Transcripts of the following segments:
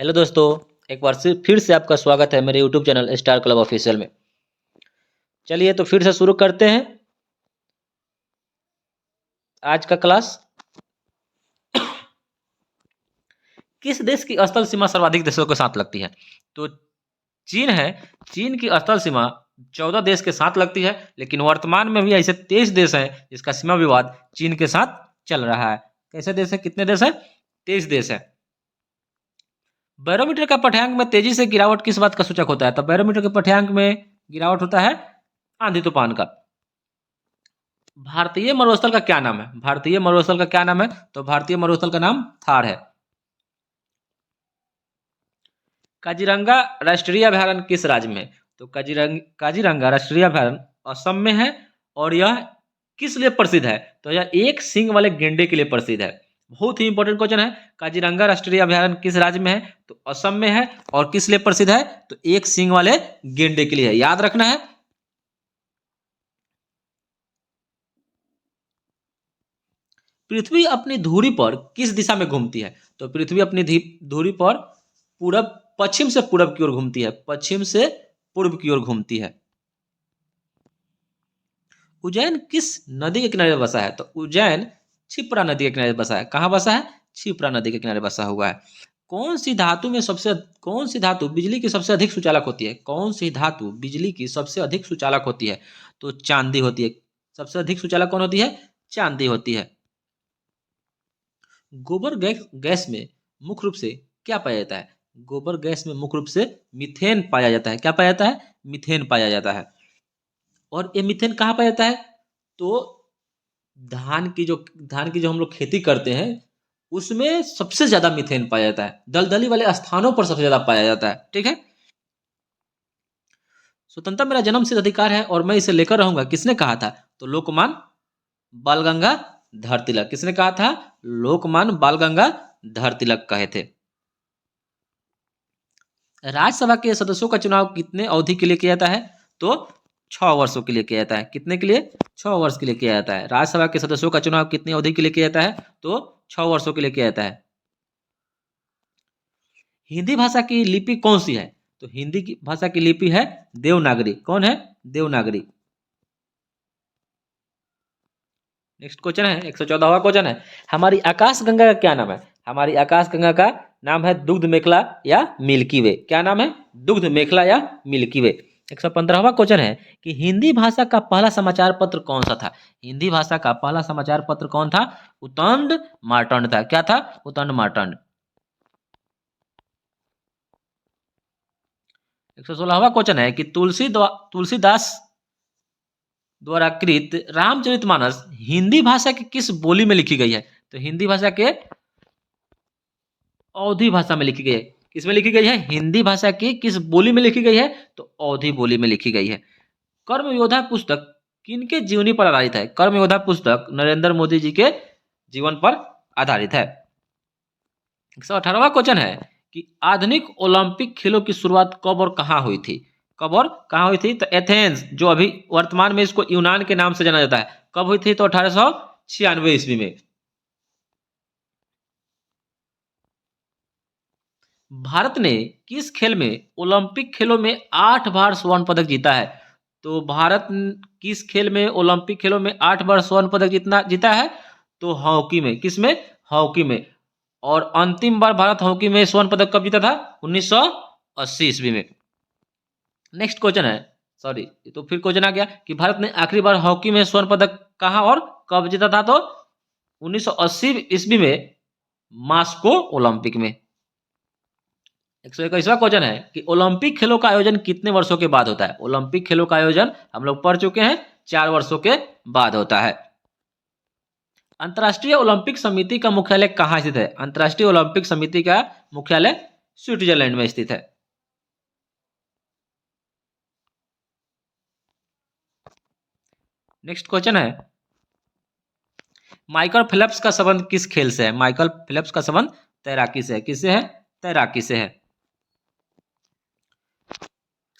Hello दोस्तों, एक बार फिर से आपका स्वागत है मेरे YouTube channel star club official में। चलिए तो फिर से शुरू करते हैं आज का क्लास। किस देश की स्थल सीमा सर्वाधिक देशों के साथ लगती है? तो चीन है। चीन की स्थल सीमा 14 देश के साथ लगती है, लेकिन वर्तमान में भी ऐसे 23 देश हैं जिसका सीमा विवाद चीन के साथ चल रहा है। कैसे देश है? कितने देश हैं? 23 देश है। बैरोमीटर का पाठ्यांक में तेजी से गिरावट किस बात का सूचक होता है? तो बैरोमीटर के पाठ्यांक में गिरावट होता है आंधी तूफान का। भारतीय मरुस्थल का क्या नाम है? भारतीय मरुस्थल का क्या नाम है? तो भारतीय मरुस्थल का नाम थार है। काजीरंगा राष्ट्रीय अभयारण्य किस राज्य में है? तो काजीरंगा राष्ट्रीय अभयारण्य असम में है। और यह किस लिए प्रसिद्ध है? तो यह एक सींग वाले गेंडे के लिए प्रसिद्ध है। बहुत ही इंपॉर्टेंट क्वेश्चन है। काजीरंगा राष्ट्रीय अभयारण्य किस राज्य में है? तो असम में है। और किस लिए प्रसिद्ध है? तो एक सींग वाले गेंडे के लिए है। याद रखना है। पृथ्वी अपनी धुरी पर किस दिशा में घूमती है? तो पृथ्वी अपनी धुरी पर पूरब पश्चिम से पूरब की ओर घूमती है। पश्चिम से पूर्व की ओर घूमती है। उज्जैन किस नदी के किनारे बसा है? तो उज्जैन क्षिप्रा नदी के किनारे बसा है। कहाँ बसा है? क्षिप्रा नदी के किनारे बसा हुआ है। कौन सी धातु बिजली की सबसे अधिक सुचालक होती है? कौन सी धातु बिजली की सबसे अधिक सुचालक होती है? तो चांदी होती है। सबसे अधिक सुचालक कौन होती है? चांदी होती है। गोबर गैस में मुख्य रूप से क्या पाया जाता है? गोबर गैस में मुख्य रूप से मीथेन पाया जाता है। क्या पाया जाता है? मीथेन पाया जाता है। और ये मीथेन कहाँ पाया जाता है? तो धान की जो हम लोग खेती करते हैं उसमें सबसे ज्यादा मीथेन पाया जाता है। दलदली वाले स्थानों पर सबसे ज्यादा पाया जाता है। ठीक है। स्वतंत्रता मेरा जन्म सिद्ध अधिकार है और मैं इसे लेकर रहूंगा, किसने कहा था? तो लोकमान बाल गंगाधर तिलक। किसने कहा था? लोकमान बाल गंगाधर तिलक कहे थे। राज्यसभा के सदस्यों का चुनाव कितने अवधि के लिए किया जाता है? तो 6 वर्षों के लिए किया जाता है। कितने के लिए? 6 वर्ष के लिए किया जाता है। राज्यसभा के सदस्यों का चुनाव कितनी अवधि के लिए किया जाता है? तो 6 वर्षों के लिए किया जाता है। हिंदी भाषा की लिपि कौन सी है? तो हिंदी की भाषा की लिपि है देवनागरी। कौन है? देवनागरी। नेक्स्ट क्वेश्चन है 114वां क्वेश्चन है, हमारी आकाश गंगा का क्या नाम है? हमारी आकाश गंगा का नाम है दुग्ध मेखला या मिल्की वे। क्या नाम है? दुग्ध मेखला या मिल्की वे। 115वां क्वेश्चन है कि हिंदी भाषा का पहला समाचार पत्र कौन सा था? हिंदी भाषा का पहला समाचार पत्र कौन था? उतंड मार्तंड था। क्या था? उतंड मार्तंड। 116वां क्वेश्चन है कि तुलसीदास द्वारा कृत रामचरितमानस हिंदी भाषा की किस बोली में लिखी गई है? तो हिंदी भाषा के अवधी भाषा में लिखी गई है। किस में लिखी गई है? हिंदी भाषा की किस बोली में लिखी गई है? तो अवधी बोली में लिखी गई है। कर्म योद्धा पुस्तक किनके जीवनी पर आधारित है? कर्म योद्धा पुस्तक नरेंद्र मोदी जी के जीवन पर आधारित है। 118वां क्वेश्चन है कि आधुनिक ओलंपिक खेलों की शुरुआत कब और कहां हुई थी? कब और कहां हुई थी? तो एथेंस, जो अभी वर्तमान में इसको यूनान के नाम से जाना जाता है, कब हुई थी? तो 1896 ईस्वी में। भारत ने किस खेल में ओलंपिक खेलों में 8 बार स्वर्ण पदक जीता है? तो भारत किस खेल में ओलंपिक खेलों में 8 बार स्वर्ण पदक जीता है? तो हॉकी में। किस में? हॉकी में। और अंतिम बार भारत हॉकी में स्वर्ण पदक कब जीता था? 1980 ईस्वी में। नेक्स्ट क्वेश्चन है, सॉरी तो फिर क्वेश्चन आ गया कि भारत ने आखिरी बार हॉकी में स्वर्ण पदक कहां और कब जीता था? तो 1980 ईस्वी में मास्को ओलंपिक में। 121वां क्वेश्चन है कि ओलंपिक खेलों का आयोजन कितने वर्षों के बाद होता है? ओलंपिक खेलों का आयोजन हम लोग पढ़ चुके हैं 4 वर्षों के बाद होता है। अंतर्राष्ट्रीय ओलंपिक समिति का मुख्यालय कहाँ स्थित है? अंतर्राष्ट्रीय ओलंपिक समिति का मुख्यालय स्विट्जरलैंड में स्थित है। नेक्स्ट क्वेश्चन है, माइकल फेल्प्स का संबंध किस खेल से है? माइकल फेल्प्स का संबंध तैराकी से है। किससे है? तैराकी से है।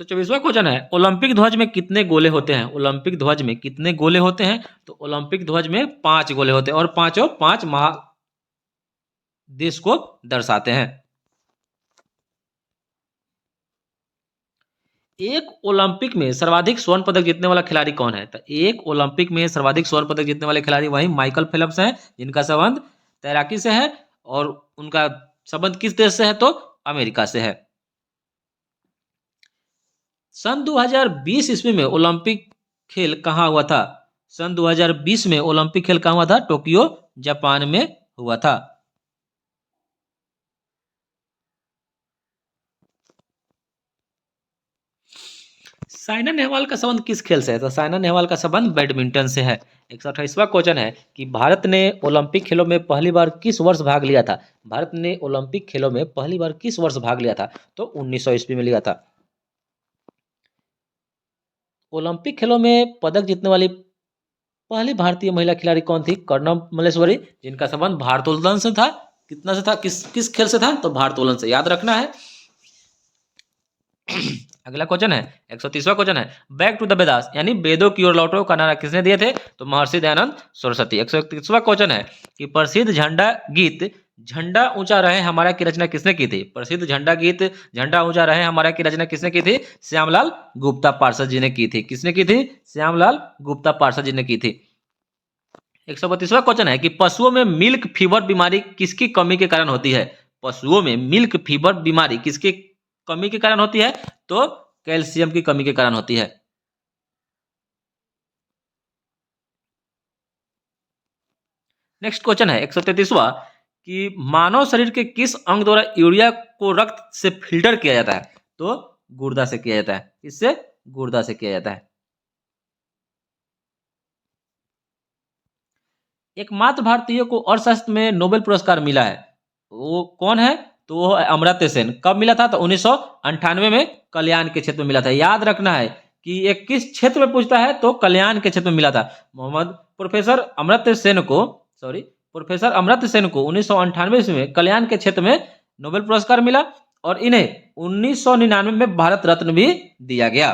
124वां क्वेश्चन है, ओलंपिक ध्वज में कितने गोले होते हैं? ओलंपिक ध्वज में कितने गोले होते हैं? तो ओलंपिक ध्वज में 5 गोले होते हैं और पांचों 5 महादेश को दर्शाते हैं। एक ओलंपिक में सर्वाधिक स्वर्ण पदक जीतने वाला खिलाड़ी कौन है? तो एक ओलंपिक में सर्वाधिक स्वर्ण पदक जीतने वाले खिलाड़ी वही माइकल फेल्प्स हैं, जिनका संबंध तैराकी से है और उनका संबंध किस देश से है? तो अमेरिका से है। सन 2020 ईस्वी में ओलंपिक खेल कहाँ हुआ था? सन 2020 में ओलंपिक खेल कहाँ हुआ था? टोक्यो जापान में हुआ था। साइना नेहवाल का संबंध किस खेल से है? तो साइना नेहवाल का संबंध बैडमिंटन से है। 128वां क्वेश्चन है कि भारत ने ओलंपिक खेलों में पहली बार किस वर्ष भाग लिया था? भारत ने ओलंपिक खेलों में पहली बार किस वर्ष भाग लिया था? तो 1900 ईस्वी में लिया था। ओलंपिक खेलों में पदक जीतने वाली पहली भारतीय महिला खिलाड़ी कौन थी? कर्णम मल्लेश्वरी, जिनका संबंध भारोत्तोलन से था। कितना से था? किस किस खेल से था? तो भारोत्तोलन से, याद रखना है। अगला क्वेश्चन है 130वां क्वेश्चन है, बैक टू द वेदास यानी वेदों की ओर लौटो का नारा किसने दिए थे? तो महर्षि दयानंद सरस्वती। 131वां क्वेश्चन है कि प्रसिद्ध झंडा गीत झंडा ऊंचा रहे हमारा की रचना किसने की थी? प्रसिद्ध झंडा गीत झंडा ऊंचा रहे हमारा की रचना किसने की थी? श्यामलाल गुप्ता पार्षद जी ने की थी। किसने की थी? श्यामलाल गुप्ता पार्षद जी ने की थी। 132वां क्वेश्चन है कि पशुओं में मिल्क फीवर बीमारी किसकी कमी के कारण होती है? पशुओं में मिल्क फीवर बीमारी किसकी कमी के कारण होती है? तो कैल्शियम की कमी के कारण होती है। नेक्स्ट क्वेश्चन है 133वां कि मानव शरीर के किस अंग द्वारा यूरिया को रक्त से फिल्टर किया जाता है? तो गुर्दा से किया जाता है। इससे गुर्दा से किया जाता है। एकमात्र भारतीय को अर्थशास्त्र में नोबेल पुरस्कार मिला है, वो कौन है? तो वो है अमर्त्य सेन। कब मिला था? तो 1998 में कल्याण के क्षेत्र में मिला था। याद रखना है कि ये किस क्षेत्र में पूछता है? तो कल्याण के क्षेत्र में मिला था। प्रोफेसर अमर्त्य सेन को, सॉरी, प्रोफेसर अमर्त्य सेन को 1998 में कल्याण के क्षेत्र में नोबेल पुरस्कार मिला और इन्हें 1999 में भारत रत्न भी दिया गया।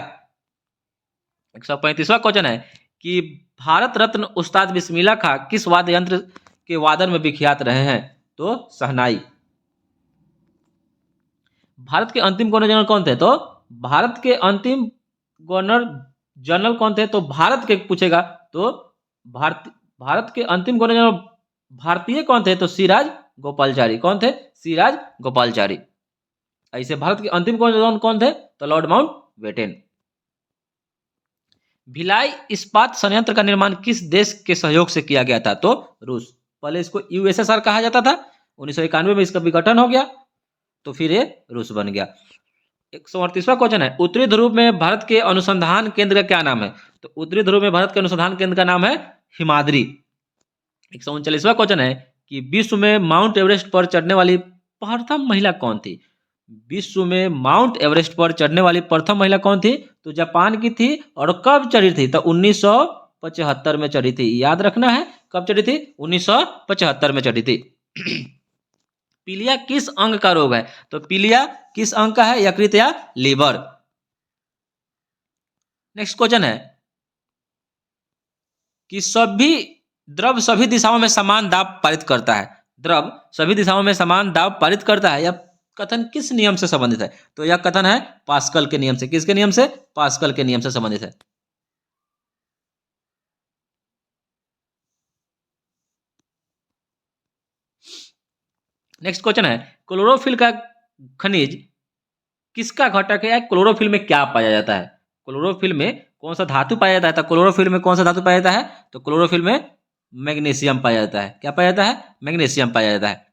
135वां क्वेश्चन है कि भारत रत्न उस्ताद बिस्मिल्लाह खां किस वाद्य यंत्र के वादन में विख्यात रहे हैं? तो शहनाई। भारत के अंतिम गवर्नर जनरल कौन थे? तो भारत के अंतिम गवर्नर जनरल कौन थे? तो भारत के पूछेगा तो भारत के अंतिम गवर्नर जनरल भारतीय कौन थे? तो सिराज गोपालचारी। कौन थे? सिराज गोपालचारी। ऐसे भारत के अंतिम गवर्नर जनरल कौन थे? तो लॉर्ड माउंटबेटन। भिलाई इस्पात संयंत्र का निर्माण किस देश के सहयोग से किया गया था? तो रूस। पहले इसको यूएसएसआर कहा जाता था, 1991 में इसका विघटन हो गया तो फिर ये रूस बन गया। 138वां क्वेश्चन है, उत्तरी ध्रुव में भारत के अनुसंधान केंद्र का क्या नाम है? तो उत्तरी ध्रुव में भारत के अनुसंधान केंद्र का नाम है हिमाद्री। 139वां क्वेश्चन है कि विश्व में माउंट एवरेस्ट पर चढ़ने वाली प्रथम महिला कौन थी? विश्व में माउंट एवरेस्ट पर चढ़ने वाली प्रथम महिला कौन थी? तो जापान की थी। और कब चढ़ी थी? तो 1975 में चढ़ी थी। याद रखना है कब चढ़ी थी? 1975 में चढ़ी थी। पीलिया किस अंग का रोग है? तो पीलिया किस अंग का है? यकृत या लीवर। नेक्स्ट क्वेश्चन है कि सभी द्रव सभी दिशाओं में समान दाब पारित करता है। द्रव सभी दिशाओं में समान दाब पारित करता है, यह कथन किस नियम से संबंधित है? तो यह कथन है पास्कल के नियम से। किसके नियम से? पास्कल के नियम से संबंधित है। नेक्स्ट क्वेश्चन है, क्लोरोफिल का खनिज किसका घटक है? क्लोरोफिल में क्या पाया जाता है? क्लोरोफिल में कौन सा धातु पाया जाता है? तो क्लोरोफिल में कौन सा धातु पाया जाता है? तो क्लोरोफिल में मैग्नीशियम पाया जाता है। क्या पाया जाता है? मैग्नीशियम पाया जाता है।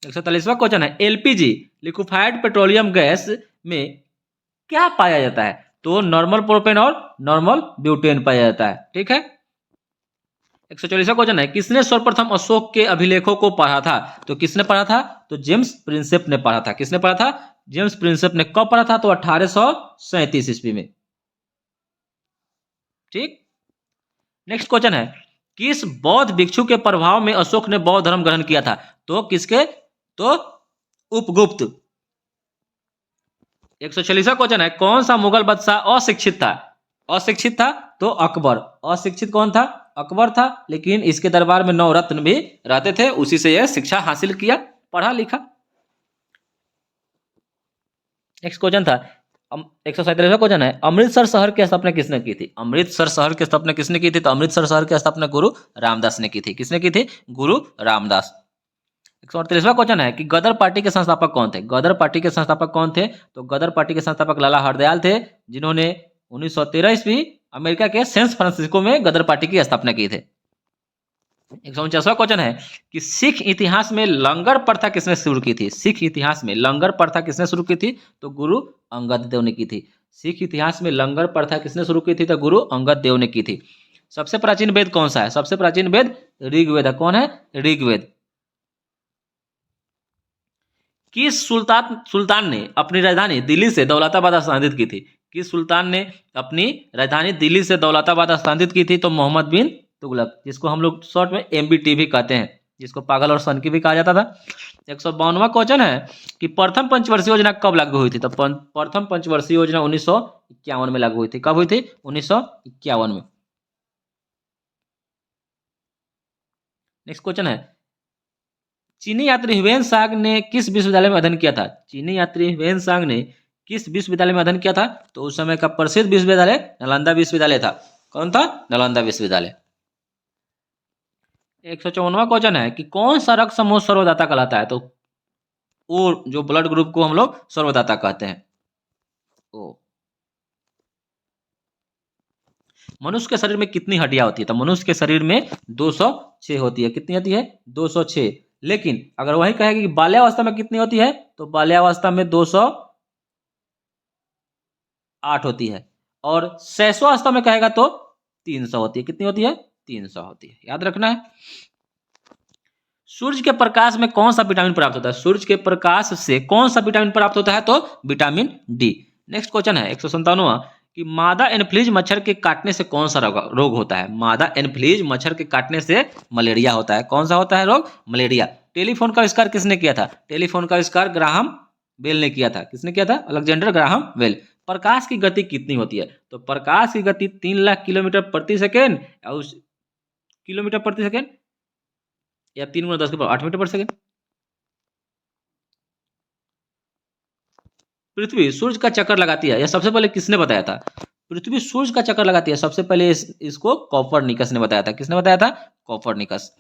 143वां क्वेश्चन है, एलपीजी लिक्विफाइड पेट्रोलियम गैस में क्या पाया जाता है? तो नॉर्मल प्रोपेन और नॉर्मल ब्यूटेन पाया जाता है। ठीक है। 144वां क्वेश्चन है, किसने सर्वप्रथम अशोक के अभिलेखों को पढ़ा था? तो किसने पढ़ा था? तो जेम्स प्रिंसेप ने पढ़ा था। किसने पढ़ा था? जेम्स प्रिंसेप ने। कब पढ़ा था? तो 1837 ईस्वी में। ठीक। नेक्स्ट क्वेश्चन है, किस बौद्ध भिक्षु के प्रभाव में अशोक ने बौद्ध धर्म ग्रहण किया था? तो किसके? तो उपगुप्त। 146वां क्वेश्चन है, कौन सा मुगल बादशाह अशिक्षित था? अशिक्षित था तो अकबर। अशिक्षित कौन था? अकबर था। लेकिन इसके दरबार में 9 रत्न भी रहते थे, उसी से यह शिक्षा हासिल किया, पढ़ा लिखा। नेक्स्ट क्वेश्चन था, 147वां क्वेश्चन है, अमृतसर शहर की स्थापना किसने की थी? अमृतसर शहर की स्थापना किसने की थी? तो अमृतसर शहर की स्थापना गुरु रामदास ने की थी। किसने की थी? गुरु रामदास। 138वां क्वेश्चन है कि गदर पार्टी के संस्थापक कौन थे? गदर पार्टी के संस्थापक कौन थे? तो गदर पार्टी के संस्थापक लाला हरदयाल थे, जिन्होंने 1913 ईस्वी अमेरिका के सैन फ्रांसिस्को में गदर पार्टी की स्थापना की थी। 149वां क्वेश्चन है कि सिख इतिहास में लंगर प्रथा किसने शुरू की थी? सिख इतिहास में लंगर प्रथा किसने शुरू की थी? तो गुरु अंगद देव ने की थी। सिख इतिहास में लंगर प्रथा किसने शुरू की थी? तो गुरु अंगद देव ने की थी। सबसे प्राचीन वेद कौन सा है? सबसे प्राचीन वेद ऋग्वेद है। कौन है? ऋग्वेद। किस सुल्तान ने अपनी राजधानी दिल्ली से दौलताबाद स्थानांतरित की थी? किस सुल्तान ने अपनी राजधानी दिल्ली से दौलताबाद स्थानांतरित की थी? तो मोहम्मद बिन तुगलक, जिसको हम लोग शॉर्ट में MBT भी कहते हैं, जिसको पागल और सनकी भी कहा जाता था। 152वां क्वेश्चन है कि प्रथम पंचवर्षीय योजना कब लागू हुई थी? तो प्रथम पंचवर्षीय योजना 1951 में लागू हुई थी। कब हुई थी? 1951 में। नेक्स्ट क्वेश्चन है, चीनी यात्री ह्वेन सांग ने किस विश्वविद्यालय में अध्ययन किया था? चीनी यात्री ह्वेन सांग ने किस विश्वविद्यालय में अध्ययन किया था? तो उस समय का प्रसिद्ध विश्वविद्यालय नालंदा विश्वविद्यालय था। कौन था? नालंदा विश्वविद्यालय। 154वां क्वेश्चन है कि कौन सा रक्त समूह सर्वदाता कहलाता है? तो ओ, जो ब्लड ग्रुप को हम लोग सर्वदाता कहते हैं। ओ, मनुष्य के शरीर में कितनी हड्डियां होती है? तो मनुष्य के शरीर में 206 होती है। कितनी होती है? 206। लेकिन अगर वही कहेगी कि बाल्यावस्था में कितनी होती है, तो बाल्यावस्था में 208 होती है। और शैशवावस्था में कहेगा तो 300 होती है। कितनी होती है? 300 होती है। याद रखना है। सूर्य के प्रकाश में कौन सा विटामिन प्राप्त होता है? सूर्य के प्रकाश से कौन सा विटामिन प्राप्त होता है? तो विटामिन डी। नेक्स्ट क्वेश्चन है 157वां कि मादा एनफ्लीज मच्छर के काटने से कौन सा रोग होता है? मादा एनफ्लीज मच्छर के काटने से मलेरिया होता है। कौन सा होता है रोग? मलेरिया। टेलीफोन का आविष्कार किसने किया था? टेलीफोन का आविष्कार ग्राहम बेल ने किया था। किसने किया था? Alexander Graham bell. प्रकाश की गति कितनी होती है? तो प्रकाश की गति 3 लाख किलोमीटर प्रति सेकेंड किलोमीटर प्रति सेकेंड या 3 गुना 10 के पावर 8 मीटर प्रति सेकेंड। पृथ्वी सूर्य का चक्कर लगाती है, यह सबसे पहले किसने बताया था? पृथ्वी सूर्य का चक्कर लगाती है, सबसे पहले इसको कॉपरनिकस ने बताया था। किसने बताया था? कॉपरनिकस।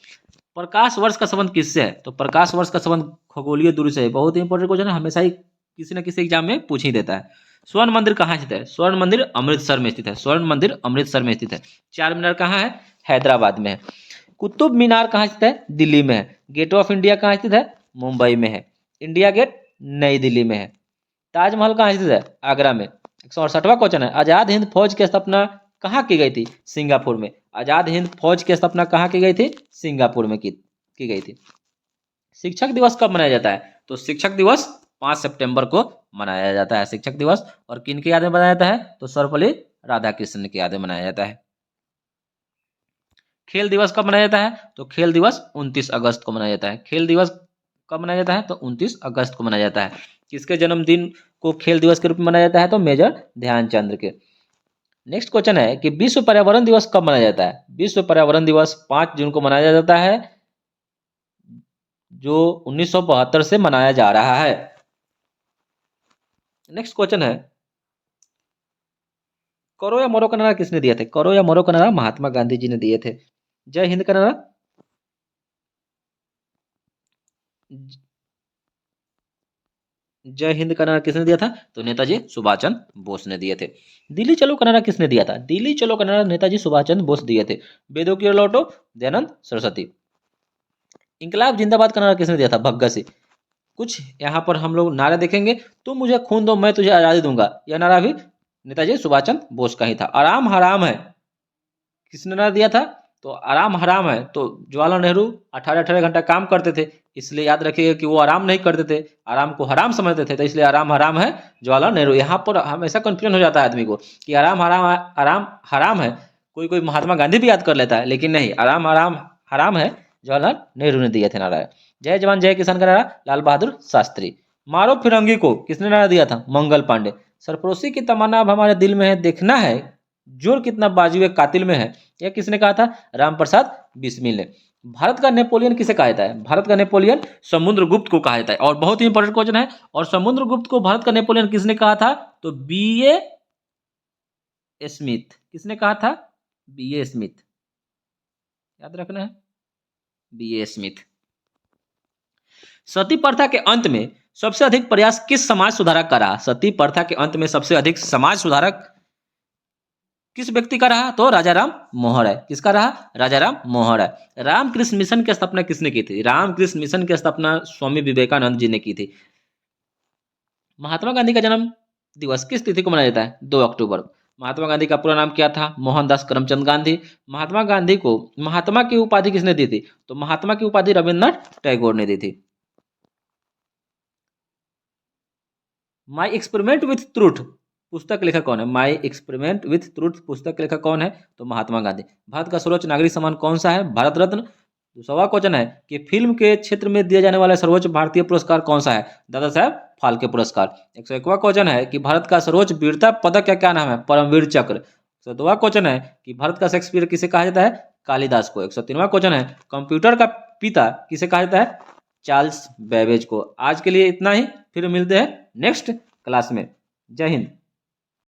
प्रकाश वर्ष का संबंध किससे है? तो प्रकाश वर्ष का संबंध खगोलीय दूरी से है। बहुत ही इंपॉर्टेंट क्वेश्चन है, हमेशा ही किसी न किसी एग्जाम में पूछ ही देता है। स्वर्ण मंदिर कहाँ स्थित है? स्वर्ण मंदिर अमृतसर में स्थित है। स्वर्ण मंदिर अमृतसर में स्थित है। चार मीनार कहाँ है? हैदराबाद में है। कुतुब मीनार कहाँ स्थित है? दिल्ली में है। गेट ऑफ इंडिया कहाँ स्थित है? मुंबई में है। इंडिया गेट नई दिल्ली में है। ताजमहल कहाँ स्थित है? आगरा में। 168वां क्वेश्चन है, आजाद हिंद फौज की स्थापना कहाँ की गई थी? सिंगापुर में। आजाद हिंद फौज की स्थापना कहाँ की गई थी? सिंगापुर में की गई थी। शिक्षक दिवस कब मनाया जाता है? तो शिक्षक दिवस 5 सितंबर को मनाया जाता है शिक्षक दिवस। और किन की याद में मनाया जाता है? तो सर्वपल्ली राधाकृष्णन की याद में मनाया जाता है। खेल दिवस कब मनाया जाता है? तो खेल दिवस 29 अगस्त को मनाया जाता है। खेल दिवस कब मनाया जाता है? तो 29 अगस्त को मनाया जाता है। किसके जन्मदिन को खेल दिवस के रूप में मनाया जाता है? तो मेजर ध्यानचंद्र के। नेक्स्ट क्वेश्चन है कि विश्व पर्यावरण दिवस कब मनाया जाता है? विश्व पर्यावरण दिवस 5 जून को मनाया जाता है, जो 1972 से मनाया जा रहा है। नेक्स्ट क्वेश्चन है, करो या मरो का नारा किसने दिया थे? करो या मरो का नारा महात्मा गांधी जी ने दिए थे। जय हिंद का नारा जय हिंद का नारा किसने दिया था? तो नेताजी सुभाष चंद्र बोस ने दिए थे। दिल्ली चलो का नारा किसने दिया था? दिल्ली चलो का नारा नेताजी सुभाष चंद्र बोस दिए थे। वेदों की ओर लौटो दयानंद सरस्वती। इंकलाब जिंदाबाद का नारा किसने दिया था? भगत सिंह। कुछ यहाँ पर हम लोग नारे देखेंगे, तुम मुझे खून दो मैं तुझे आजादी दूंगा, यह नारा भी नेताजी सुभाष चंद्र बोस का ही था। आराम हराम है किसने नारा दिया था? तो आराम हराम है तो जवाहरलाल नेहरू 18-18 घंटा काम करते थे, इसलिए याद रखिएगा कि वो आराम नहीं करते थे, आराम को हराम समझते थे, तो इसलिए आराम हराम है जवाहरलाल नेहरू। यहाँ पर हमेशा कंफ्यूजन हो जाता है आदमी को कि आराम हराम है, कोई कोई महात्मा गांधी भी याद कर लेता है, लेकिन नहीं, आराम हराम है जवाहरलाल नेहरू ने दिए थे नारा। जय जवान जय किसान का नारा लाल बहादुर शास्त्री। मारो फिरंगी को किसने नारा दिया था? मंगल पांडे। सरफरोशी की तमन्ना अब हमारे दिल में है, देखना है जोर कितना बाजुए कातिल में है, यह किसने कहा था? राम प्रसाद बिस्मिल ने। भारत का नेपोलियन किसे कहा जाता है? भारत का नेपोलियन समुद्रगुप्त को कहा जाता है। और बहुत ही इंपॉर्टेंट क्वेश्चन है, और समुद्रगुप्त को भारत का नेपोलियन किसने कहा था? तो बी ए स्मिथ। किसने कहा था? बी ए स्मिथ, याद रखना है, बी ए स्मिथ। सती प्रथा के अंत में सबसे अधिक प्रयास किस समाज सुधारक का रहा? सती प्रथा के अंत में सबसे अधिक समाज सुधारक किस व्यक्ति का रहा? तो राजा राम मोहन राय। किसका रहा? राजा राम मोहन राय। रामकृष्ण मिशन की स्थापना किसने की थी? रामकृष्ण मिशन की स्थापना स्वामी विवेकानंद जी ने की थी। महात्मा गांधी का जन्म दिवस किस तिथि को मनाया जाता है? 2 अक्टूबर। महात्मा गांधी का पूरा नाम क्या था? मोहनदास करमचंद गांधी। महात्मा गांधी को महात्मा की उपाधि किसने दी थी? तो महात्मा की उपाधि रविन्द्रनाथ टैगोर ने दी थी। माई एक्सपेरिमेंट विथ ट्रूथ पुस्तक लेखक कौन है? माई एक्सपेरिमेंट विथ ट्रूथ पुस्तक के लेखक कौन है? तो महात्मा गांधी। भारत का सर्वोच्च नागरिक सम्मान कौन सा है? भारत रत्न। दूसरा क्वेश्चन है कि फिल्म के क्षेत्र में दिए जाने वाला सर्वोच्च भारतीय पुरस्कार कौन सा है? दादा साहब फाल्के पुरस्कार। 101वां क्वेश्चन है कि भारत का सर्वोच्च वीरता पदक का क्या नाम है? परमवीर चक्र। 102वां क्वेश्चन है कि भारत का शेक्सपियर किसे कहा जाता है? कालिदास को। 103वां क्वेश्चन है कंप्यूटर का पिता किसे कहा जाता है? चार्ल्स बेबेज को। आज के लिए इतना ही, फिर मिलते हैं नेक्स्ट क्लास में। जय हिंद।